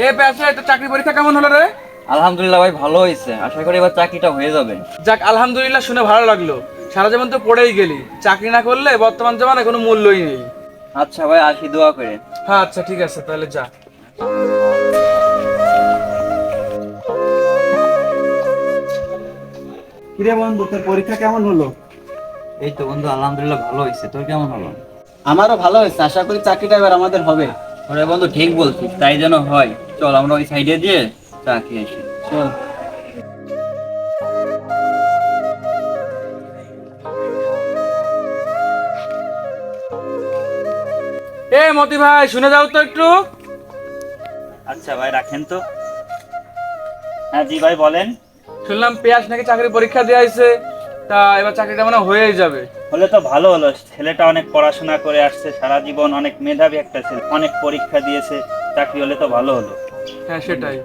এ পেছে এটা চাকরি পরীক্ষা কেমন হলো রে? আলহামদুলিল্লাহ ভাই, ভালো হয়েছে। আশা করি এবার চাকরিটা হয়ে যাবে। যাক আলহামদুলিল্লাহ, শুনে ভালো লাগলো। সারা জীবন তো পড়েই গেলি, চাকরি না করলে বর্তমান জামানায় কোনো মূল্যই নেই। আচ্ছা ভাই, আসি দোয়া করে। হ্যাঁ আচ্ছা ঠিক আছে, তাহলে যা। কিরে বন্ধু, তোর পরীক্ষা কেমন হলো? এই তো বন্ধু, আলহামদুলিল্লাহ ভালো হয়েছে। তোর কেমন হলো? আমারও ভালো হয়েছে, আশা করি চাকরিটা এবার আমাদের হবে। ওরে বন্ধু, ঠিক বলছিস, তাই যেন হয়। চল আমরা ওই সাইডে দিয়ে চা খেয়ে আসি। চল। এ মতি ভাই, শুনে যাও তো একটু। আচ্ছা ভাই, রাখেন তো। হ্যাঁ জি ভাই, বলেন। শুনলাম পেয়াস নাকি চাকরি পরীক্ষা দিয়ে আইছে, তা এবার চাকরিটা মনে হয় হয়েই যাবে। হলে তো ভালো হলো। ছেলেটা অনেক পড়াশোনা করে আসছে, সারা জীবন অনেক মেধাবী একটা ছেলে, অনেক পরীক্ষা দিয়েছে। চাকরি হলে তো ভালো হলো। হ্যাঁ সেটাই।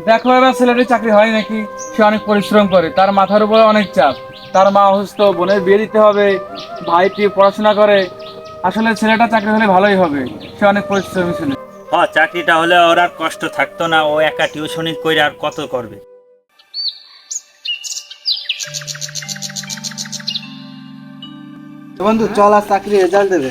দেখো এবার ছেলেটির চাকরি হয় নাকি, সে অনেক পরিশ্রম করে, তার মাথার উপরে অনেক চাপ। তার মা অসুস্থ, বোনের বিয়ে দিতে হবে, ভাইটি পড়াশোনা করে। আসলে ছেলেটা চাকরি হলে ভালোই হবে, সে অনেক পরিশ্রমী ছেলে। হ্যাঁ, চাকরিটা হলে ওর আর কষ্ট থাকতো না। ও একা টিউশনি করে আর কত করবে। তো বন্ধু চল, আর চাকরি রেজাল্ট দেবে।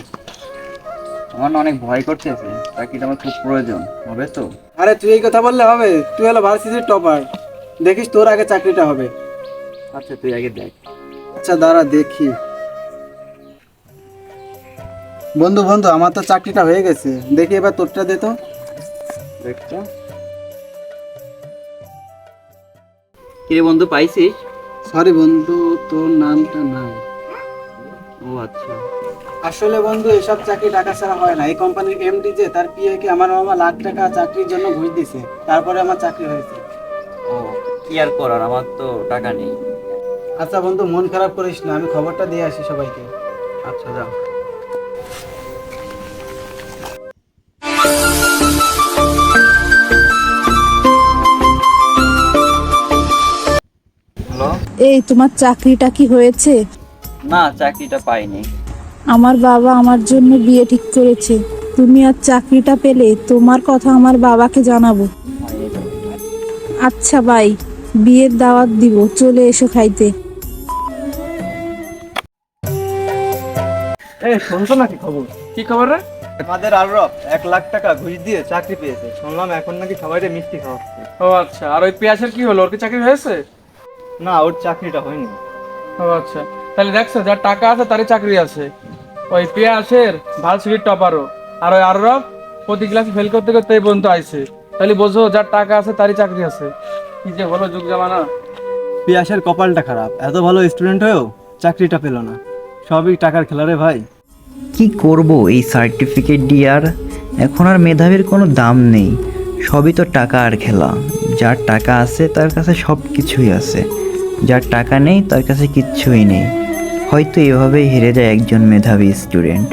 আমার না অনেক ভয় করতেছে, চাকরিটা আমার খুব প্রয়োজন। হবে তো? আরে তুই এই কথা বললে হবে? তুই হলো ভার্সিটির টপার, দেখিস তোর আগে চাকরিটা হবে। আচ্ছা তুই আগে দেখ। আচ্ছা দাঁড়া দেখি। বন্ধু বন্ধু, আমার তো চাকরিটা হয়ে গেছে, দেখি এবার তোরটা দে তো। দেখতো। কিরে বন্ধু, পাইছিস? সরি বন্ধু, তোর নামটা নাই। ও আচ্ছা। আসলে বন্ধু, এসব চাকরি টাকা ছাড়া হয় না। এই কোম্পানির এমডি যে, তার পিএ কে আমার মামা লাখ টাকা চাকরির জন্য ঘুষ দিছে, তারপরে আমার চাকরি হয়েছে। ও, কি আর করার, আমার তো টাকা নেই। আচ্ছা বন্ধু, মন খারাপ করিস না, আমি খবরটা দিয়ে আসি সবাইকে। আচ্ছা যাও। হ্যালো। এই তোমার চাকরিটা কি হয়েছে? না, চাকরিটা পাইনি। আমার বাবা আমার জন্য বিয়ে ঠিক করেছে। তুমি আর চাকরিটা পেলে তোমার কথা আমার বাবাকে জানাবো। আচ্ছা বাই, বিয়ের দাওয়াত দিব, চলে এসো খাইতে। এই শুনছো নাকি খবর? কি খবর রে? আমাদের আরব 1 লাখ টাকা ঘুষ দিয়ে চাকরি পেয়েছে, শুনলাম এখন নাকি সবাইকে মিষ্টি খাওয়াচ্ছে। ও আচ্ছা, আর ওই পেয়াসের কি হলো, ওর কি চাকরি হয়েছে? না, ওর চাকরিটা হয়নি। ও আচ্ছা, তাহলে দেখছো যার টাকা আছে তারই চাকরি আছে। ওই পেয়াসের ভার্সিটির টপারও, আর ওই আরব প্রতি ক্লাসে ফেল করতে করতে এই পর্যন্ত আইছে। তাহলে বোঝো যার টাকা আছে তারই চাকরি আছে। কি যে হলো যুগ জামানা। পিয়াসের কপালটা খারাপ, এত ভালো স্টুডেন্ট হয়েও চাকরিটা পেল না। সবই টাকার খেলা রে ভাই। কি করব এই সার্টিফিকেট দিয়ে? আর এখন আর মেধাবীর কোনো দাম নেই, সবই তো টাকা আর খেলা। যার টাকা আছে তার কাছে সব কিছুই আছে, যার টাকা নেই তার কাছে কিচ্ছুই নেই। হয়তো এভাবেই হেরে যায় একজন মেধাবী স্টুডেন্ট।